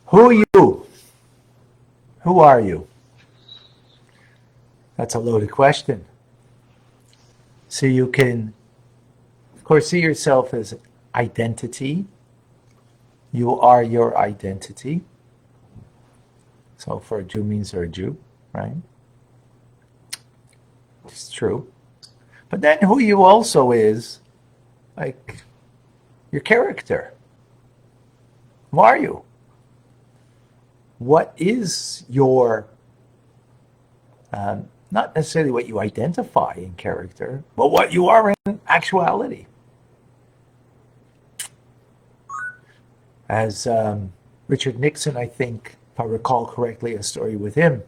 Who are you? Who are you? That's a loaded question. So you can, of course, see yourself as identity. You are your identity. So for a Jew means they're a Jew, right? It's true. But then who you also is, like your character. Who are you? What is your, not necessarily what you identify in character, but what you are in actuality? As Richard Nixon, I think, if I recall correctly, a story with him,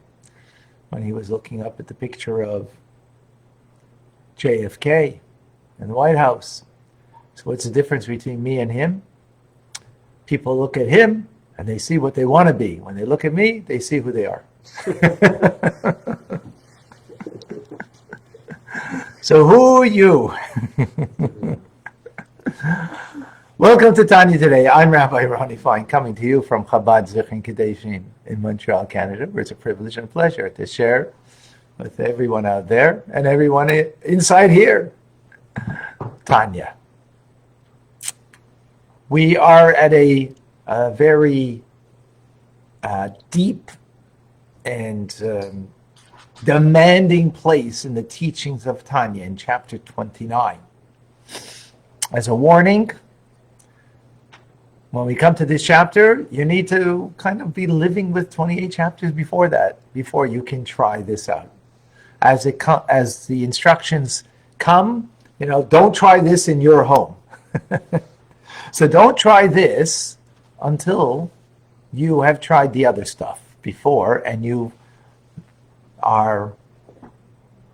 when he was looking up at the picture of JFK in the White House. So what's the difference between me and him? People look at him and they see what they want to be. When they look at me, they see who they are. So who are you? Welcome to Tanya today. I'm Rabbi Ronnie Fine, coming to you from Chabad Zichron Kadeshim in Montreal, Canada, where it's a privilege and a pleasure to share with everyone out there and everyone inside here. Tanya. We are at a very deep and demanding place in the teachings of Tanya in chapter 29. As a warning, when we come to this chapter, you need to kind of be living with 28 chapters before that, before you can try this out. As the instructions come, don't try this in your home. So don't try this until you have tried the other stuff before and you are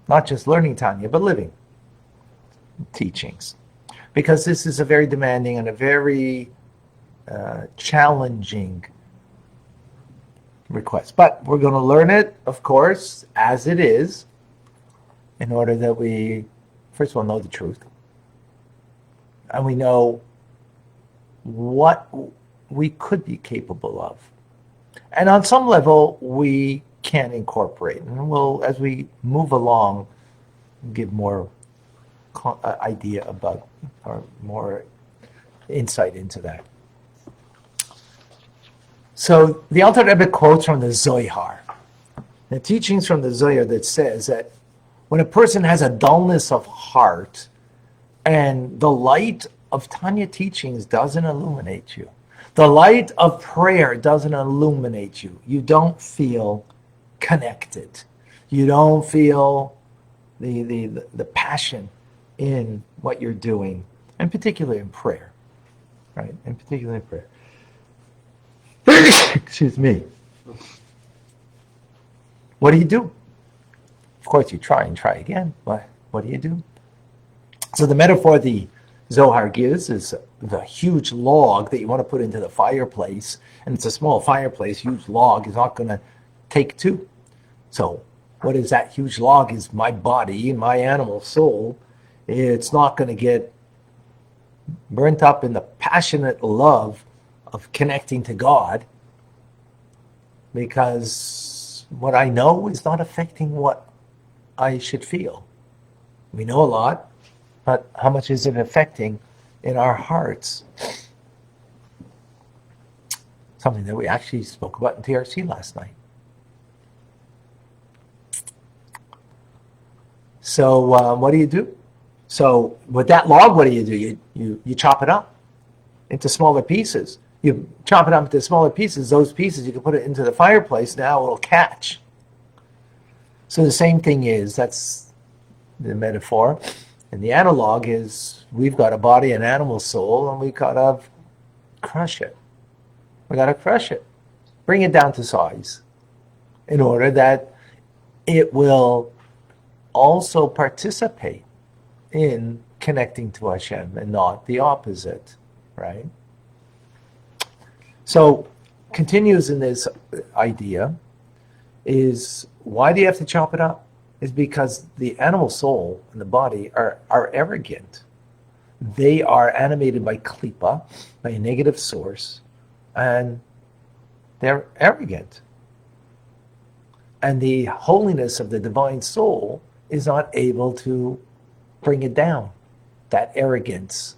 not just learning Tanya, but living teachings. Because this is a very demanding and a very challenging request. But we're going to learn it, of course, as it is, in order that we, first of all, know the truth. And we know what we could be capable of. And on some level, we can incorporate. And we'll, as we move along, give more idea about, or more insight into that. So the Alter Rebbe quotes from the Zohar, the teachings from the Zohar that says that when a person has a dullness of heart and the light of Tanya teachings doesn't illuminate you, the light of prayer doesn't illuminate you, you don't feel connected. You don't feel the passion in what you're doing, and particularly in prayer, right? And particularly in prayer. Excuse me. What do you do? Of course, you try and try again, but what do you do? So the metaphor the Zohar gives is the huge log that you want to put into the fireplace, and it's a small fireplace. Huge log is not going to take two. So what is that huge log? Is my body, my animal soul. It's not going to get burnt up in the passionate love of connecting to God, because what I know is not affecting what I should feel. We know a lot, but how much is it affecting in our hearts? Something that we actually spoke about in TRC last night. So what do you do? So with that log, what do? You chop it up into smaller pieces. You chop it up into smaller pieces. Those pieces, you can put it into the fireplace. Now it'll catch. So the same thing is, that's the metaphor. And the analog is, we've got a body, an animal soul, and we've got to crush it. We got to crush it. Bring it down to size in order that it will also participate in connecting to Hashem and not the opposite, right? So, continues in this idea is, why do you have to chop it up? Is because the animal soul and the body are arrogant. They are animated by klipa, by a negative source, and They're arrogant. And the holiness of the divine soul is not able to bring it down, that arrogance.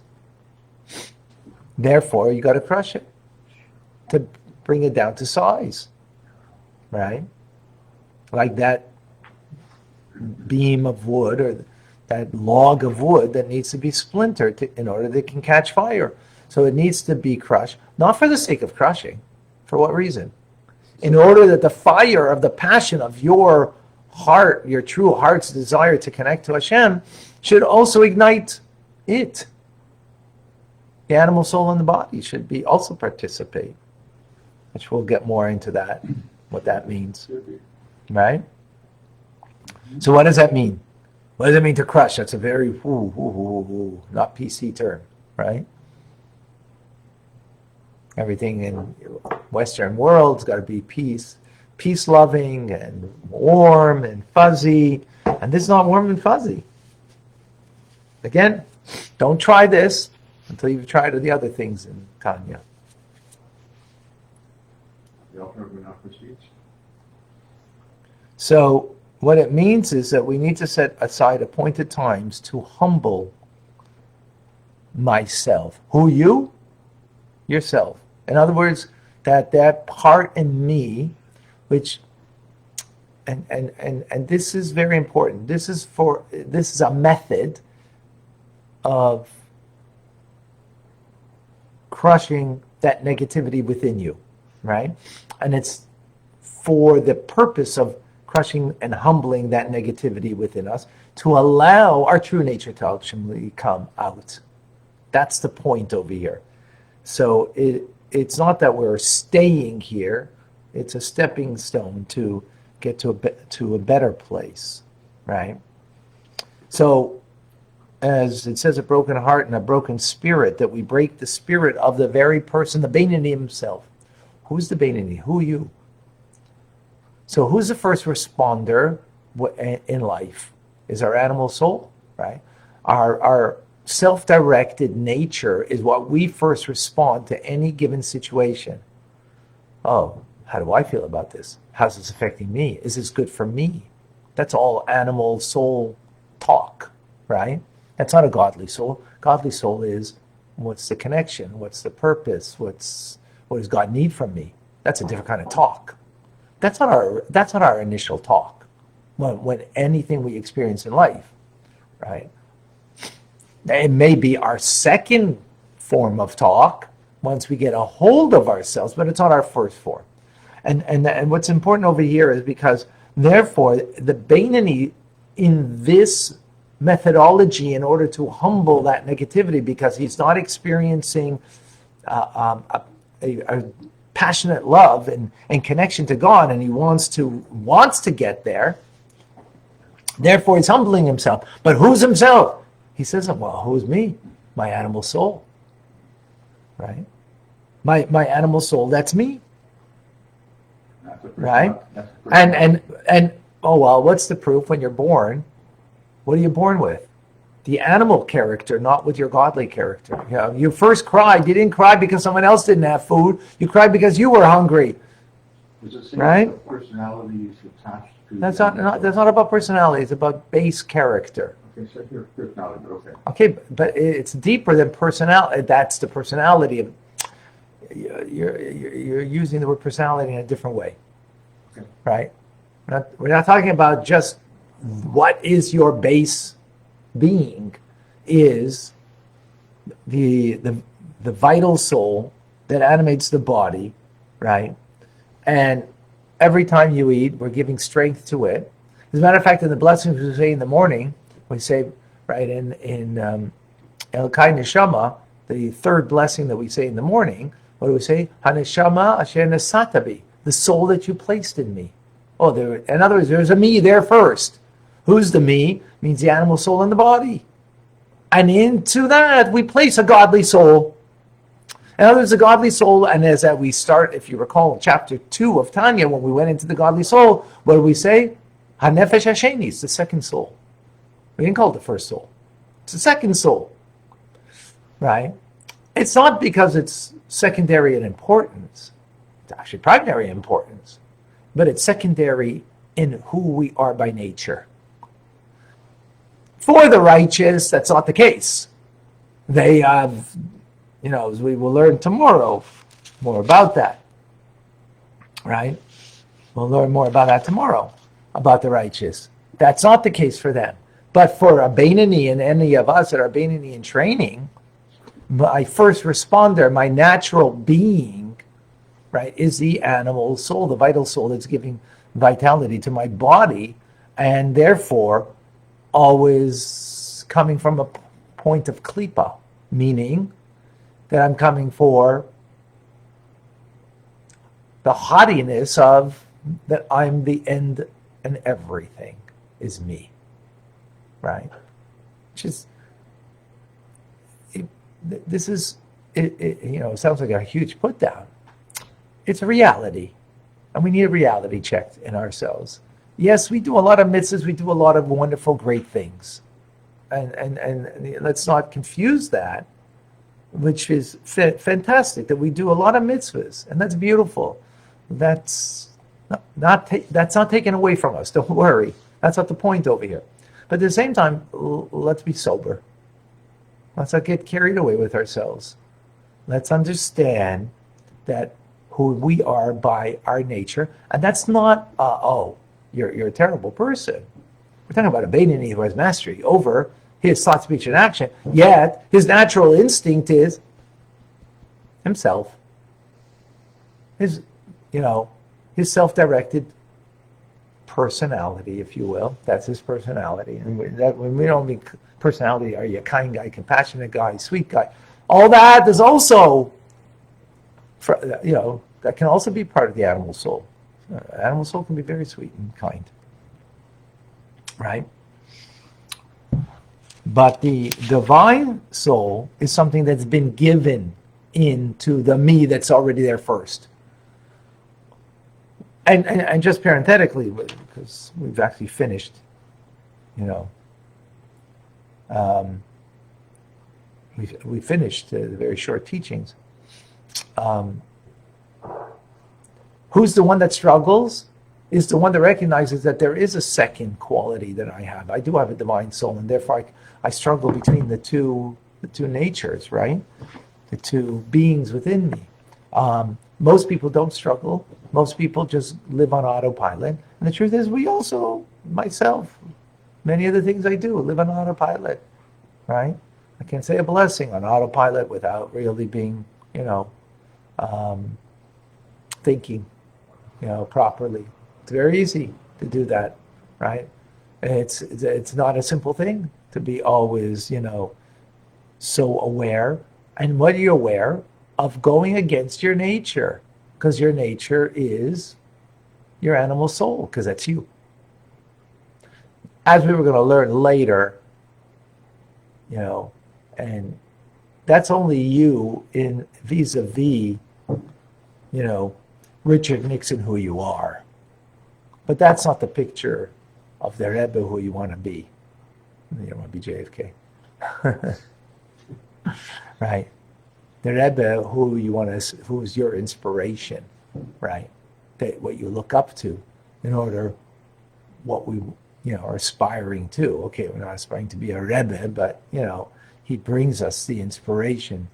Therefore, you got to crush it to bring it down to size, right? Like that beam of wood or that log of wood that needs to be splintered in order that it can catch fire. So it needs to be crushed, not for the sake of crushing. For what reason? In order that the fire of the passion of your heart, your true heart's desire to connect to Hashem, should also ignite it. The animal soul and the body should be also participate, which we'll get more into that, what that means, right? So what does that mean? What does it mean to crush? That's a very not PC term, right? Everything in Western world's got to be peace-loving and warm and fuzzy, and this is not warm and fuzzy. Again, don't try this until you've tried the other things in Tanya. So what it means is that we need to set aside appointed times to humble myself. Who you? Yourself. In other words, that part in me, which, and this is very important. This is a method of crushing that negativity within you, right? And it's for the purpose of crushing and humbling that negativity within us to allow our true nature to ultimately come out. That's the point over here. So it's not that we're staying here, it's a stepping stone to get to a better place, right? So, as it says, a broken heart and a broken spirit, that we break the spirit of the very person, the Beinoni himself. Who's the Beinoni? Who are you? So who's the first responder in life? Is our animal soul, right? Our self-directed nature is what we first respond to any given situation. Oh, how do I feel about this? How's this affecting me? Is this good for me? That's all animal soul talk, right? That's not a godly soul. Godly soul is, what's the connection? What's the purpose? What does God need from me? That's a different kind of talk. That's not our initial talk when anything we experience in life, right? It may be our second form of talk once we get a hold of ourselves, but it's not our first form. And what's important over here is because, therefore, the Beinoni in this methodology, in order to humble that negativity, because he's not experiencing a passionate love and connection to God, and he wants to get there. Therefore, he's humbling himself. But who's himself? He says, well, who's me? My animal soul, right? My animal soul, that's me, right? And oh, well, what's the proof? When you're born, what are you born with? The animal character, not with your godly character. You know, you first cried. You didn't cry because someone else didn't have food. You cried because you were hungry. Right? Personality is attached to. That's not about personality. It's about base character. Okay, so your personality, but okay. Okay, but it's deeper than personality. That's the personality of. You're using the word personality in a different way, Okay. right? We're not talking about just what is your base being. Is the vital soul that animates the body, right? And every time you eat, we're giving strength to it. As a matter of fact, in the blessings we say in the morning, we say, right, in El Kai Neshama, the third blessing that we say in the morning, what do we say? Haneshama asher nesatabi, the soul that you placed in me. Oh, in other words, there's a me there first. Who's the me? Means the animal soul and the body. And into that, we place a godly soul. In other words, a godly soul, and as we start, if you recall, chapter 2 of Tanya, when we went into the godly soul, what do we say? HaNefesh Hasheni, it's the second soul. We didn't call it the first soul. It's the second soul, right? It's not because it's secondary in importance. It's actually primary importance, but it's secondary in who we are by nature. For the righteous, that's not the case. They have, as we will learn tomorrow, more about that, right? We'll learn more about that tomorrow, about the righteous. That's not the case for them. But for a Beinoni and any of us that are Beinoni in training, my first responder, my natural being, right, is the animal soul, the vital soul that's giving vitality to my body, and therefore always coming from a point of klipa, meaning that I'm coming for the haughtiness of that I'm the end and everything is me, right? This is, it sounds like a huge put down. It's a reality, and we need a reality check in ourselves. Yes, we do a lot of mitzvahs, we do a lot of wonderful, great things. And let's not confuse that, which is fantastic, that we do a lot of mitzvahs, and that's beautiful. That's not taken away from us, don't worry. That's not the point over here. But at the same time, let's be sober. Let's not get carried away with ourselves. Let's understand that who we are by our nature, and that's not, you're a terrible person. We're talking about a Beinoni who has mastery over his thought, speech, and action, yet his natural instinct is himself. His self-directed personality, if you will. That's his personality. And when we don't mean personality, are you a kind guy, compassionate guy, sweet guy? All that is also, that can also be part of the animal soul. Animal soul can be very sweet and kind, right? But the divine soul is something that's been given into the me that's already there first. And just parenthetically, because we've actually finished, we finished the very short teachings. Who's the one that struggles? Is the one that recognizes that there is a second quality that I have. I do have a divine soul, and therefore I struggle between the two natures, right? The two beings within me. Most people don't struggle. Most people just live on autopilot. And the truth is, we also, myself, many of the things I do live on autopilot, right? I can say a blessing on autopilot without really being, thinking, properly. It's very easy to do that, right? It's not a simple thing to be always, so aware. And what are you aware of? Going against your nature, because your nature is your animal soul, because that's you. As we were going to learn later, and that's only you in vis-a-vis, Richard Nixon, who you are. But that's not the picture of the Rebbe who you want to be. You don't want to be JFK. Right? The Rebbe who's your inspiration, right? That what you look up to in order what we are aspiring to. Okay, we're not aspiring to be a Rebbe, but he brings us the inspiration,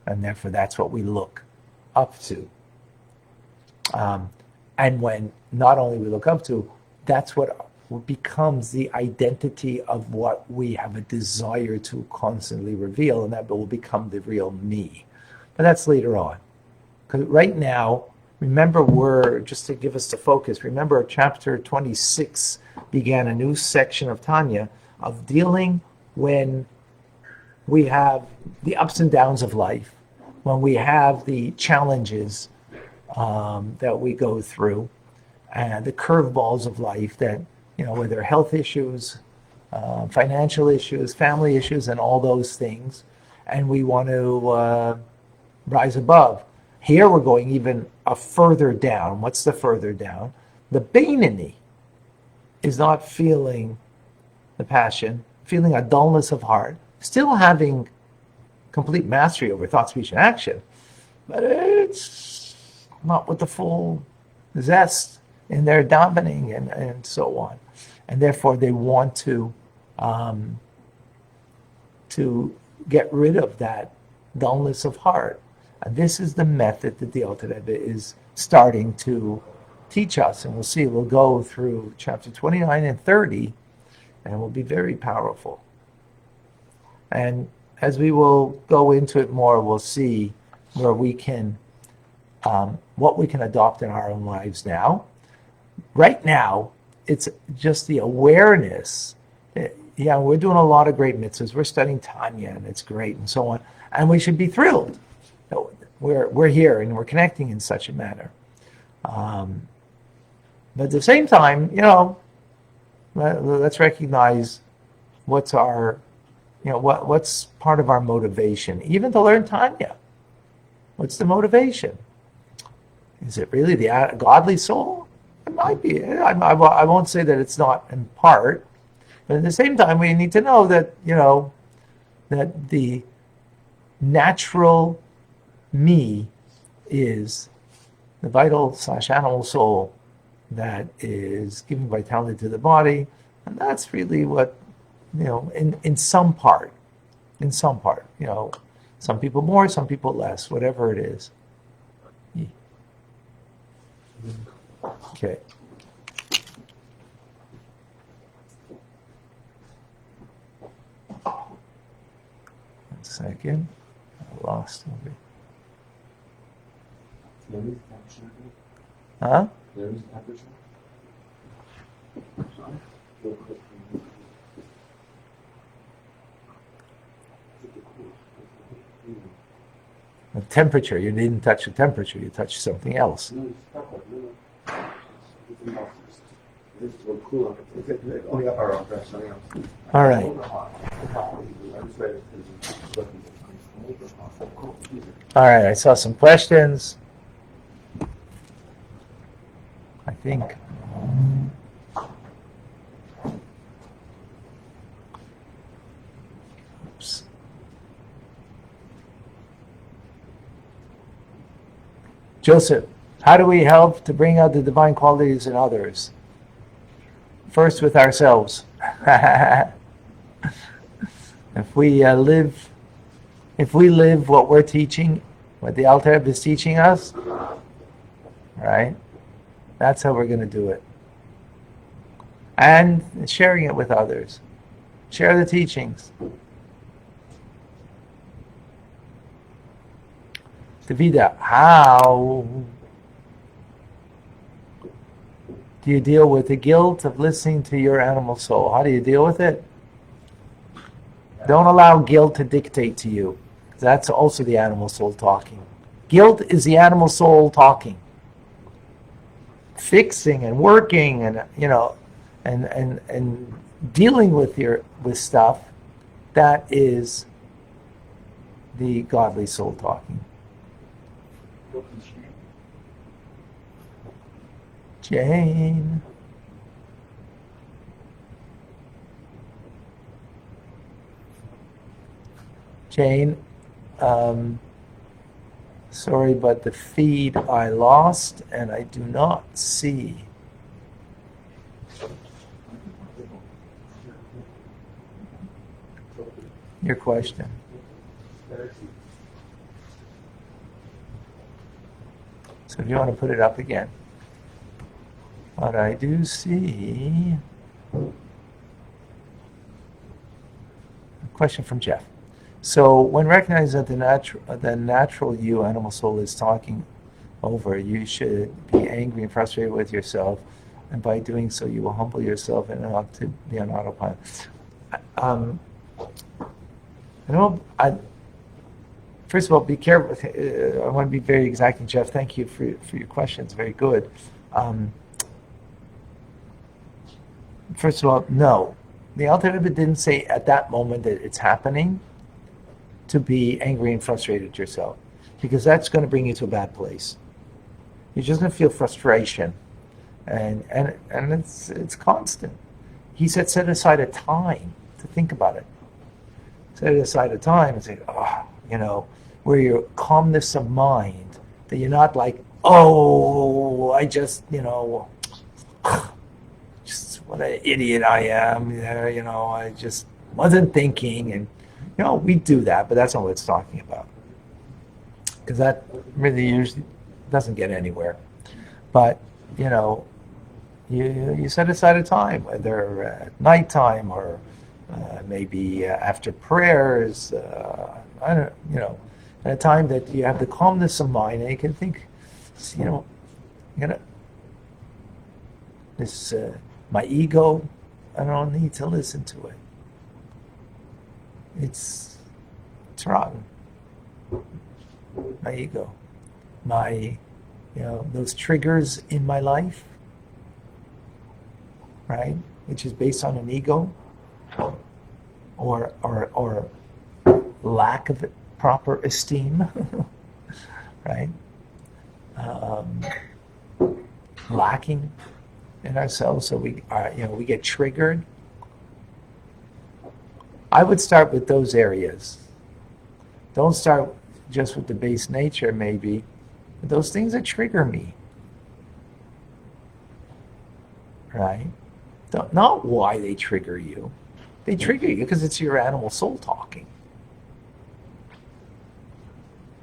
and therefore that's what we look up to. And when not only we look up to, that's what becomes the identity of what we have a desire to constantly reveal, and that will become the real me. But that's later on. Because right now, remember, just to give us the focus, remember chapter 26 began a new section of Tanya of dealing when we have the ups and downs of life, when we have the challenges that we go through, and the curveballs of life that, whether health issues, financial issues, family issues, and all those things, and we want to rise above. Here we're going even a further down. What's the further down? The Beinoni is not feeling the passion, feeling a dullness of heart, still having complete mastery over thought, speech, and action, but it's not with the full zest in their davening and so on. And therefore they want to get rid of that dullness of heart. And this is the method that the Alter Rebbe is starting to teach us. And we'll see, we'll go through chapter 29 and 30, and it will be very powerful. And as we will go into it more, we'll see where we can, what we can adopt in our own lives now. Right now, it's just the awareness. Yeah, we're doing a lot of great mitzvahs. We're studying Tanya, and it's great, and so on. And we should be thrilled that we're here and we're connecting in such a manner. But at the same time, let's recognize what's our, what's part of our motivation, even to learn Tanya. What's the motivation? Is it really the godly soul? It might be. I won't say that it's not in part, but at the same time, we need to know that, that the natural me is the vital/animal soul that is giving vitality to the body, and that's really what, in some part, some people more, some people less, whatever it is. Okay. One second. I lost it. Huh? The temperature. You didn't touch the temperature. You touched something else. All right. All right. I saw some questions. I think. Oops. Joseph, how do we help to bring out the divine qualities in others? First with ourselves. If we live what we're teaching, what the Alter Rebbe is teaching us, right? That's how we're going to do it. And sharing it with others. Share the teachings. Davida, how do you deal with the guilt of listening to your animal soul? How do you deal with it? Don't allow guilt to dictate to you. That's also the animal soul talking. Guilt is the animal soul talking. Fixing and working and and dealing with stuff, that is the godly soul talking. Jane. Jane, sorry, but the feed I lost and I do not see. Your question. So if you want to put it up again. But I do see a question from Jeff. So when recognizing that the natural you, animal soul, is talking over, you should be angry and frustrated with yourself, and by doing so you will humble yourself and not to be on autopilot. First of all, be careful. I want to be very exacting, Jeff. Thank you for your questions. Very good. First of all, no. The Alter Rebbe didn't say at that moment that it's happening to be angry and frustrated at yourself, because that's going to bring you to a bad place. You're just going to feel frustration, and it's constant. He said set aside a time to think about it. Set aside a time and say, where your calmness of mind, that you're not like oh, I just, just what an idiot I am. I just wasn't thinking. And, we do that, but that's not what it's talking about. Because that really usually doesn't get anywhere. But, you set aside a time, whether at nighttime or maybe after prayers, at a time that you have the calmness of mind and you can think, this, my ego, I don't need to listen to it. It's rotten. My ego, those triggers in my life, right, which is based on an ego or lack of proper esteem, right? Lacking in ourselves, so we get triggered. I would start with those areas. Don't start just with the base nature, maybe. But those things that trigger me, right? Not why they trigger you. They trigger you because it's your animal soul talking.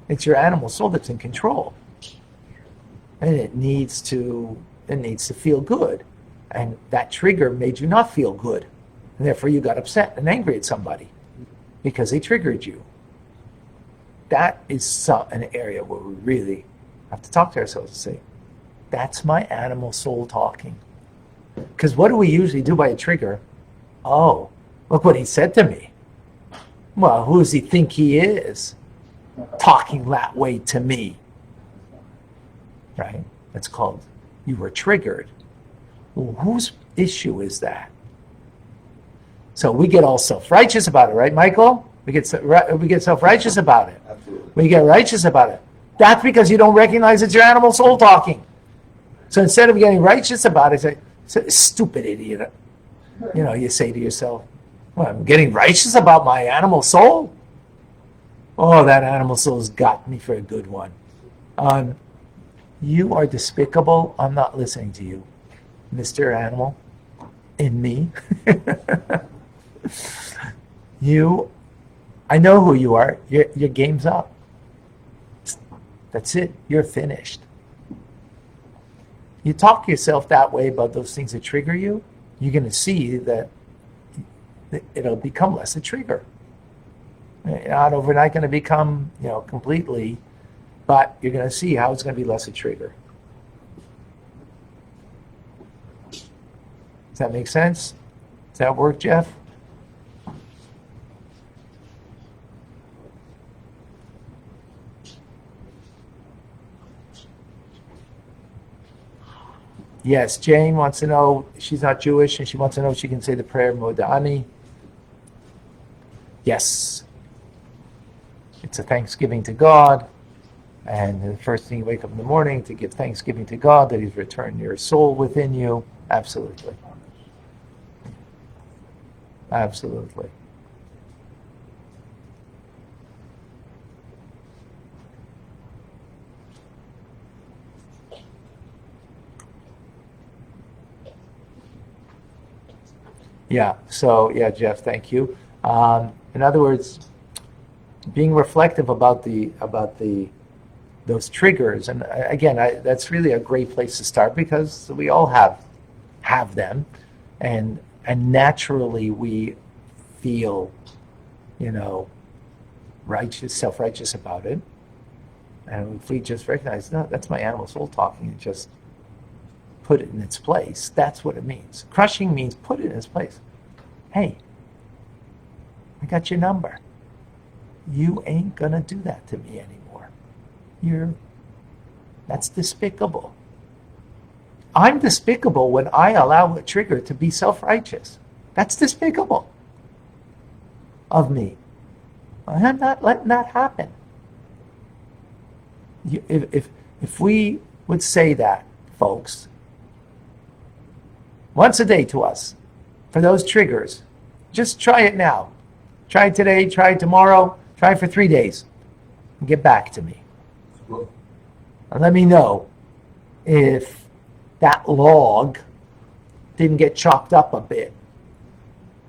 It's your animal soul that's in control. And it needs to feel good. And that trigger made you not feel good. And therefore you got upset and angry at somebody because they triggered you. That is an area where we really have to talk to ourselves and say, that's my animal soul talking. Because what do we usually do by a trigger? Oh, look what he said to me. Well, who does he think he is? Talking that way to me. Right? That's called, you were triggered. Well, whose issue is that? So we get all self-righteous about it, right, Michael? We get self-righteous about it. Absolutely. We get righteous about it. That's because you don't recognize it's your animal soul talking. So instead of getting righteous about it, say, stupid idiot. You say to yourself, well, I'm getting righteous about my animal soul? Oh, that animal soul's got me for a good one. You are despicable. I'm not listening to you, Mr. Animal. In me. I know who you are. Your game's up. That's it. You're finished. You talk to yourself that way about those things that trigger you, you're going to see that it'll become less a trigger. You're not overnight going to become, completely, but you're going to see how it's going to be less a trigger. Does that make sense? Does that work, Jeff? Yes, Jane wants to know, she's not Jewish, and she wants to know if she can say the prayer Modani. Yes. It's a thanksgiving to God, and the first thing you wake up in the morning to give thanksgiving to God that He's returned your soul within you. Absolutely. Absolutely. Yeah, so, Jeff, thank you. In other words, being reflective about those triggers, and again, that's really a great place to start because we all have them, and naturally we feel, self-righteous about it. And if we just recognize, no, that's my animal soul talking, and just put it in its place, that's what it means. Crushing means put it in its place. Hey, I got your number. You ain't gonna do that to me anymore. That's despicable. I'm despicable when I allow a trigger to be self-righteous. That's despicable of me. I'm not letting that happen. If we would say that, folks, once a day to us, for those triggers, just try it now. Try it today, try it tomorrow, try it for 3 days, and get back to me. Well, And let me know if that log didn't get chopped up a bit,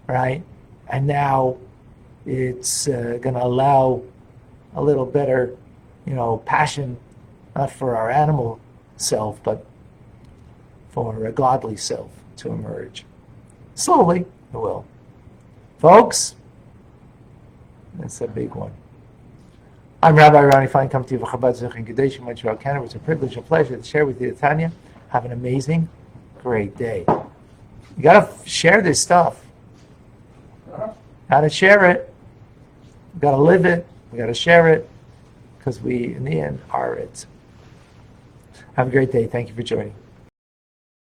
right? And now it's going to allow a little better, passion, not for our animal self, but for a godly self to emerge. Slowly, it will. Folks, that's a big one. I'm Rabbi Ronnie Fine, come to you for Chabad Zuch and Kadesh in Montreal, Canada. It's a privilege and pleasure to share with you, Tanya. Have an amazing, great day. You got to share this stuff. Got to share it. We got to live it. We got to share it, because we, in the end, are it. Have a great day. Thank you for joining.